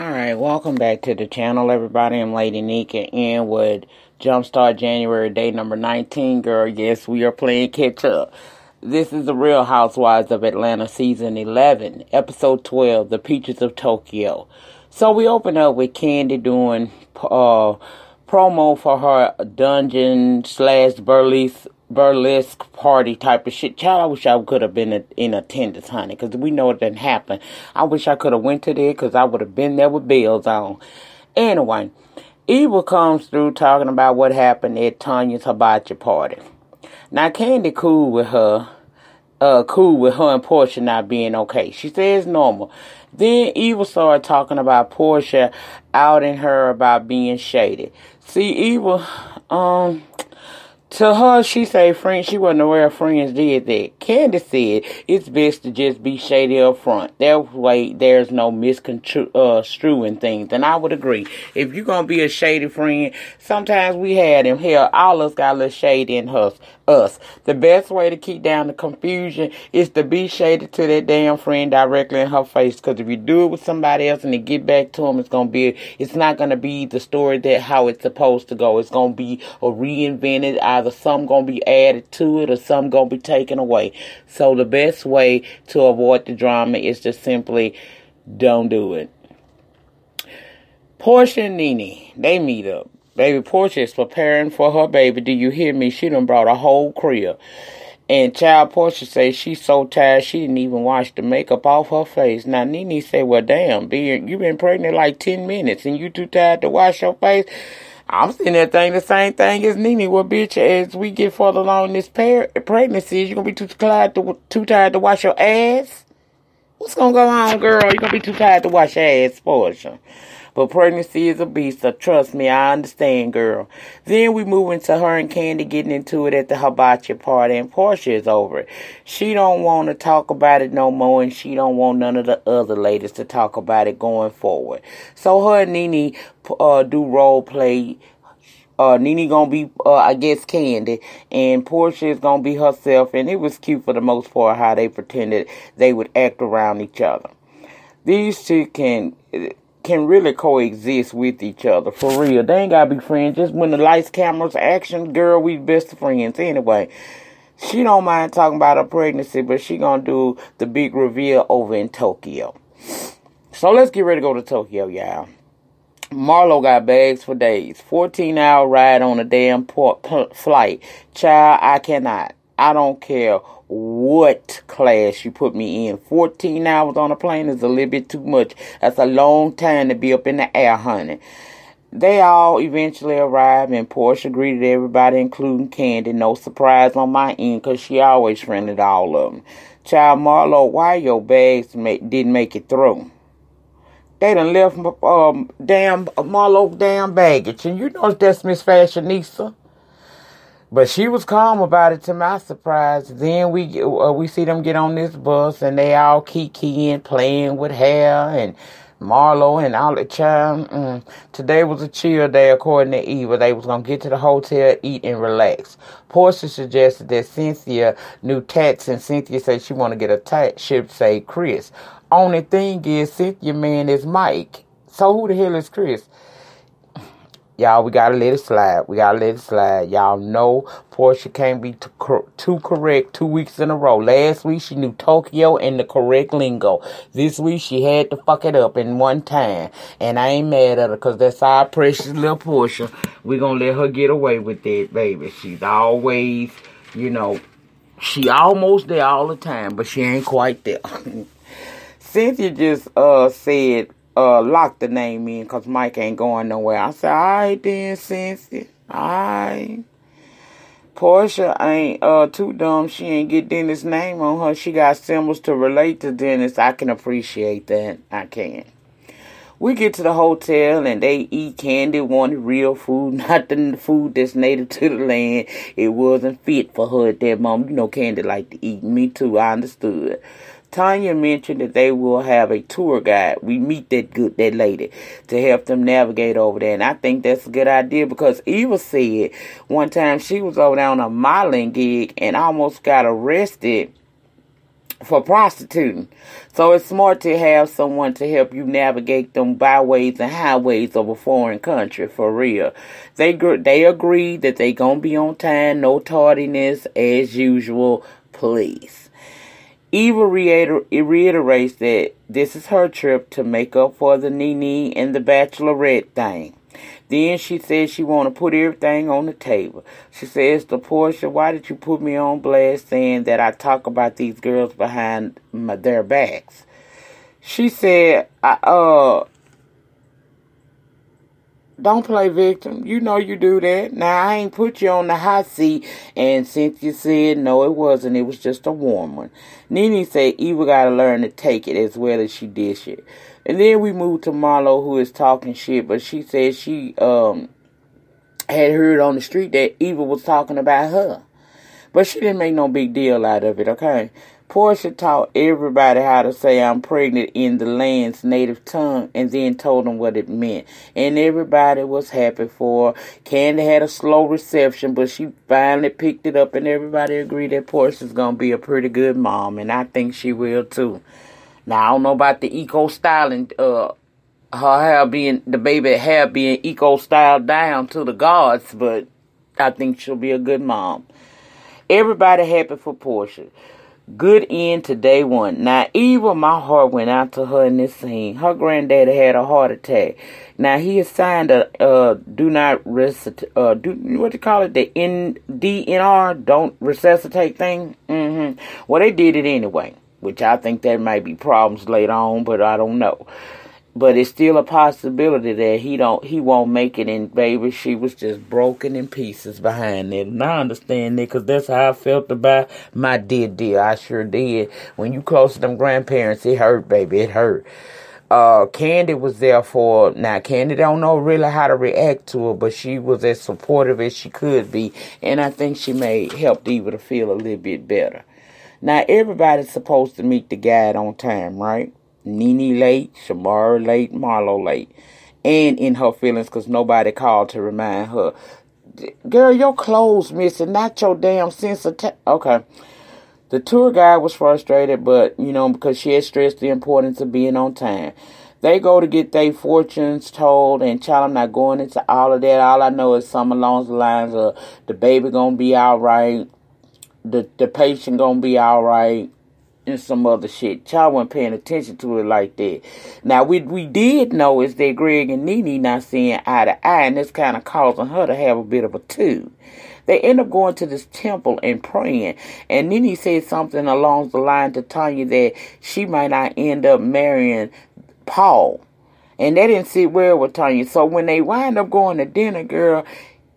Alright, welcome back to the channel, everybody. I'm Lady Nyca, and with Jumpstart January, day number 19, girl. Yes, we are playing catch up. This is the Real Housewives of Atlanta, season 11, episode 12, The Peaches of Tokyo. So we open up with Candy doing promo for her dungeon / burlesque party type of shit. Child, I wish I could have been in attendance, honey, because we know it didn't happen. I wish I could have went to there, because I would have been there with bells on. Anyway, Eva comes through talking about what happened at Tanya's hibachi party. Now, Candy cool with her and Portia not being okay. She says normal. Then Eva started talking about Portia outing her about being shady. See, Eva, to her, she say friends. She wasn't aware friends did that. Candy said it's best to just be shady up front. That way, there's no misconstruing things. And I would agree. If you're gonna be a shady friend, sometimes we had him. Hell, all us got a little shady in us. The best way to keep down the confusion is to be shady to that damn friend directly in her face. Because if you do it with somebody else and they get back to them, it's not gonna be the story that how it's supposed to go. It's gonna be a reinvented. Either some gonna be added to it or some gonna be taken away. So the best way to avoid the drama is to simply don't do it. Portia and Nene, they meet up. Baby Portia is preparing for her baby. Do you hear me? She done brought a whole crib. And child Portia says she's so tired she didn't even wash the makeup off her face. Now Nene said, well damn, you been pregnant like 10 minutes and you too tired to wash your face? I'm sitting there thinking the same thing as Nene. Well, bitch, as we get further along in this pregnancy, you're going to be too tired to wash your ass? What's going to go on, girl? You're going to be too tired to wash your ass, Portia. But pregnancy is a beast, so trust me, I understand, girl. Then we move into her and Candy getting into it at the hibachi party, and Portia is over it. She don't want to talk about it no more, and she don't want none of the other ladies to talk about it going forward. So her and Nene do role play. Nene gonna be, I guess, Candy, and Portia is gonna be herself, and it was cute for the most part how they pretended they would act around each other. These two can really coexist with each other, for real. They ain't gotta be friends. Just when the lights, cameras, action, girl, we best friends. Anyway, she don't mind talking about her pregnancy, but she gonna do the big reveal over in Tokyo. So let's get ready to go to Tokyo, y'all. Marlo got bags for days. 14-hour ride on a damn flight. Child, I cannot. I don't care what class you put me in. 14 hours on a plane is a little bit too much. That's a long time to be up in the air, honey. They all eventually arrived, and Portia greeted everybody, including Candy. No surprise on my end, because she always friended all of them. Child, Marlo, why your bags didn't make it through? They done left Marlo damn baggage. And you know that's Miss Fashionista. But she was calm about it, to my surprise. Then we see them get on this bus, and they all kikiing, playing with hair, and Marlo and all the child. Today was a chill day, according to Eva. They was going to get to the hotel, eat, and relax. Portia suggested that Cynthia knew tats, and Cynthia said she want to get a tat, should say Chris. Only thing is, Cynthia man is Mike. So who the hell is Chris? Y'all, we gotta let it slide. Y'all know Portia can't be too correct 2 weeks in a row. Last week, she knew Tokyo and the correct lingo. This week, she had to fuck it up in one time. And I ain't mad at her, because that's our precious little Portia. We're gonna let her get away with that, baby. She's always, she almost there all the time, but she ain't quite there. Cynthia just said, lock the name in, because Mike ain't going nowhere. I said, all right then, Cynthia. All right. Portia ain't too dumb. She ain't get Dennis' name on her. She got symbols to relate to Dennis. I can appreciate that. I can. We get to the hotel, and they eat. Candy wanted real food, not the food that's native to the land. It wasn't fit for her at that moment. Candy liked to eat. Me too. I understood. Tanya mentioned that they will have a tour guide. We meet that lady to help them navigate over there. And I think that's a good idea, because Eva said one time she was over there on a modeling gig and almost got arrested for prostituting. So it's smart to have someone to help you navigate them byways and highways of a foreign country, for real. They agree that they gonna be on time, no tardiness, as usual, please. Eva reiterates that this is her trip to make up for the Nene and the Bachelorette thing. Then she says she want to put everything on the table. She says to Portia, why did you put me on blast saying that I talk about these girls behind their backs? She said, don't play victim. You know you do that. Now, I ain't put you on the hot seat. And Cynthia said, no, it wasn't. It was just a warm one. Nene said Eva got to learn to take it as well as she dish it. And then we moved to Marlo, who is talking shit. But she said she had heard on the street that Eva was talking about her. But she didn't make no big deal out of it, okay? Portia taught everybody how to say I'm pregnant in the land's native tongue and then told them what it meant. And everybody was happy for her. Candy had a slow reception, but she finally picked it up and everybody agreed that Portia's going to be a pretty good mom. And I think she will too. Now, I don't know about the eco-styling, her hair being, the baby hair being eco-styled down to the gods, but I think she'll be a good mom. Everybody happy for Portia. Good end to day one. Now, Eva, my heart went out to her in this scene. Her granddaddy had a heart attack. Now, he assigned a the DNR, don't resuscitate thing. Well, they did it anyway, which I think there might be problems later on, but I don't know. But it's still a possibility that he won't make it. And baby, she was just broken in pieces behind it. And I understand that because that's how I felt about my dear. I sure did. When you close to them grandparents, it hurt, baby. It hurt. Candy was there for, now Candy don't know really how to react to her, but she was as supportive as she could be. And I think she may help Eva to feel a little bit better. Now, everybody's supposed to meet the guide on time, right? Nene late, Shamara late, Marlo late. And in her feelings because nobody called to remind her. Girl, your clothes missing, not your damn sense of okay. The tour guide was frustrated, but, because she had stressed the importance of being on time. They go to get their fortunes told, and child, I'm not going into all of that. All I know is something along the lines of the baby gonna be all right, the patient gonna be all right, and some other shit. Child wasn't paying attention to it like that. Now, we did know is that Greg and Nene not seeing eye to eye, and that's kind of causing her to have a bit of a too. They end up going to this temple and praying, and Nene said something along the line to Tanya that she might not end up marrying Paul. And that didn't sit well with Tanya. So when they wind up going to dinner, girl,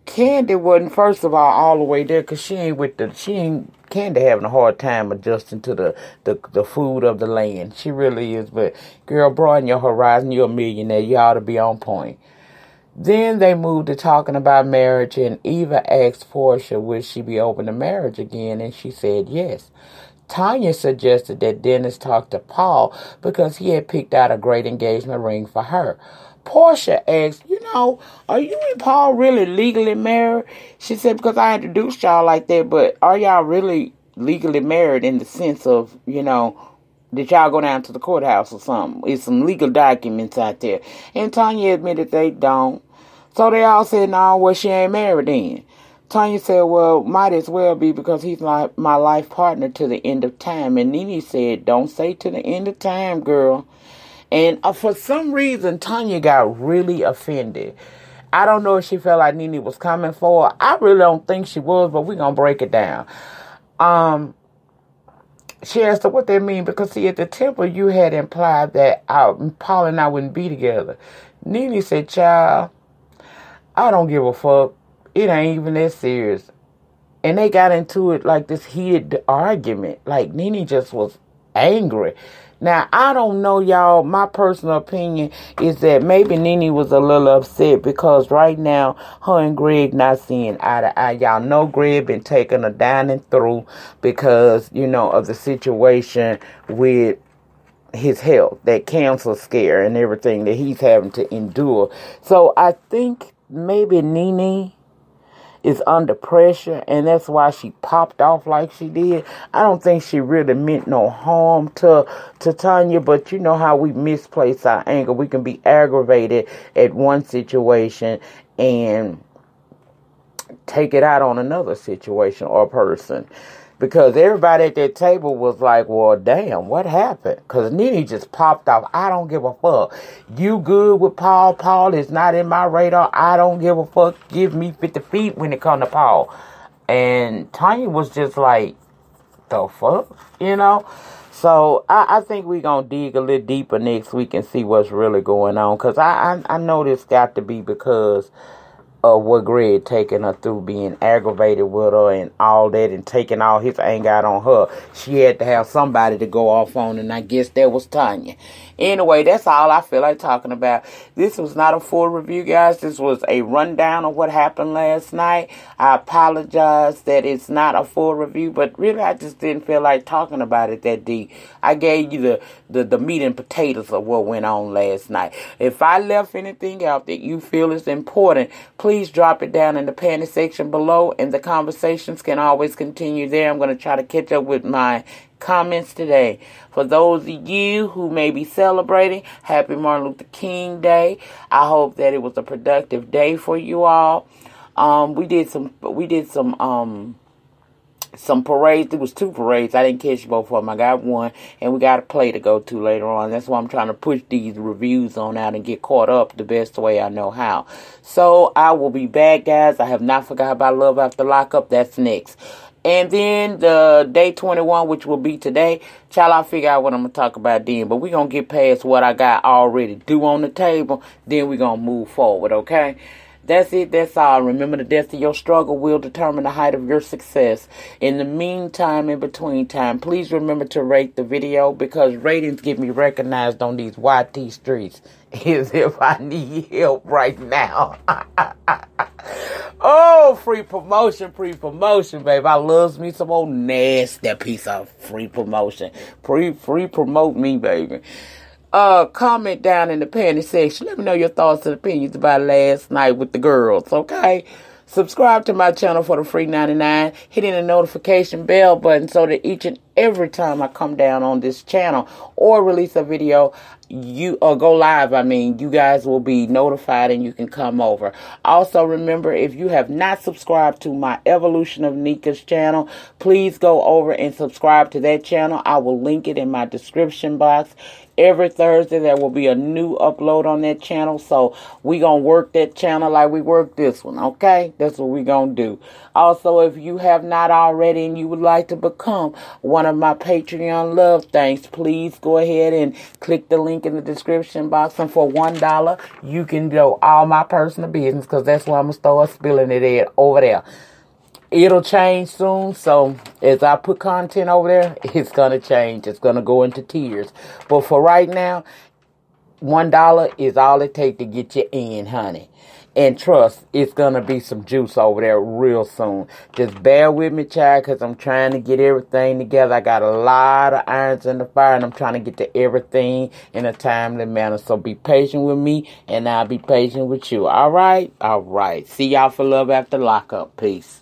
Candy wasn't, first of all the way there because Candy having a hard time adjusting to the food of the land. She really is. But, girl, broaden your horizon. You're a millionaire. You ought to be on point. Then they moved to talking about marriage, and Eva asked Portia would she be open to marriage again, and she said yes. Tanya suggested that Dennis talk to Paul because he had picked out a great engagement ring for her. Portia asked, are you and Paul really legally married? She said, because I introduced y'all like that, but are y'all really legally married in the sense of, did y'all go down to the courthouse or something? It's some legal documents out there. And Tanya admitted they don't. So they all said, no, well, she ain't married then. Tanya said, well, might as well be because he's like my life partner to the end of time. And Nene said, don't say to the end of time, girl. And for some reason, Tanya got really offended. I don't know if she felt like Nene was coming for her. I really don't think she was, but we're going to break it down. She asked her what that mean because, see, at the temple, you had implied that Paul and I wouldn't be together. Nene said, child, I don't give a fuck. It ain't even that serious. And they got into it like this heated argument. Like, Nene just was angry. Now, I don't know, y'all. My personal opinion is that maybe Nene was a little upset because right now, her and Greg not seeing eye to eye. Y'all know Greg been taking her down and through because, of the situation with his health, that cancer scare and everything that he's having to endure. So I think maybe Nene is under pressure, and that's why she popped off like she did. I don't think she really meant no harm to Tanya, but you know how we misplace our anger. We can be aggravated at one situation and take it out on another situation or person. Because everybody at that table was like, well, damn, what happened? Because Nene just popped off. I don't give a fuck. You good with Paul? Paul is not in my radar. I don't give a fuck. Give me 50 feet when it comes to Paul. And Tanya was just like, the fuck? You know? So I think we're going to dig a little deeper next week and see what's really going on. Because I know this got to be because of what Greg taking her through, being aggravated with her and all that, and taking all his anger out on her. She had to have somebody to go off on, and I guess that was Tanya. Anyway, that's all I feel like talking about. This was not a full review, guys. This was a rundown of what happened last night. I apologize that it's not a full review, but really I just didn't feel like talking about it that deep. I gave you the meat and potatoes of what went on last night. If I left anything out that you feel is important, please drop it down in the panty section below, and the conversations can always continue there. I'm going to try to catch up with my comments today. For those of you who may be celebrating, happy Martin Luther King Day. I hope that it was a productive day for you all. We did some parades. It was 2 parades. I didn't catch both of them. I got one, and we got a play to go to later on. That's why I'm trying to push these reviews on out and get caught up the best way I know how. So I will be back, guys. I have not forgot about Love After Lockup. That's next. And then the day 21, which will be today, child, I'll figure out what I'm going to talk about then. But we're going to get past what I got already due on the table. Then we're going to move forward, okay? That's it. That's all. Remember, the depth of your struggle will determine the height of your success. In the meantime, in between time, please remember to rate the video, because ratings get me recognized on these YT streets as if I need help right now. Oh, free promotion, babe. I loves me some old nasty piece of free promotion. Free promote me, baby. Comment down in the panty section. Let me know your thoughts and opinions about last night with the girls, okay? Subscribe to my channel for the free 99. Hitting the notification bell button so that each and every time I come down on this channel or release a video, go live, you guys will be notified and you can come over. Also, remember, if you have not subscribed to my Evolution of Nyca's channel, please go over and subscribe to that channel. I will link it in my description box. Every Thursday, there will be a new upload on that channel. So we going to work that channel like we work this one, okay? That's what we going to do. Also, if you have not already and you would like to become one of my Patreon love things, please go ahead and click the link in the description box. And for $1, you can do all my personal business, because that's where I'm going to start spilling it at over there. It'll change soon, so as I put content over there, it's going to change. It's going to go into tiers. But for right now, $1 is all it takes to get you in, honey. And trust, it's going to be some juice over there real soon. Just bear with me, child, because I'm trying to get everything together. I got a lot of irons in the fire, and I'm trying to get to everything in a timely manner. So be patient with me, and I'll be patient with you. All right? All right. See y'all for Love After Lockup. Peace.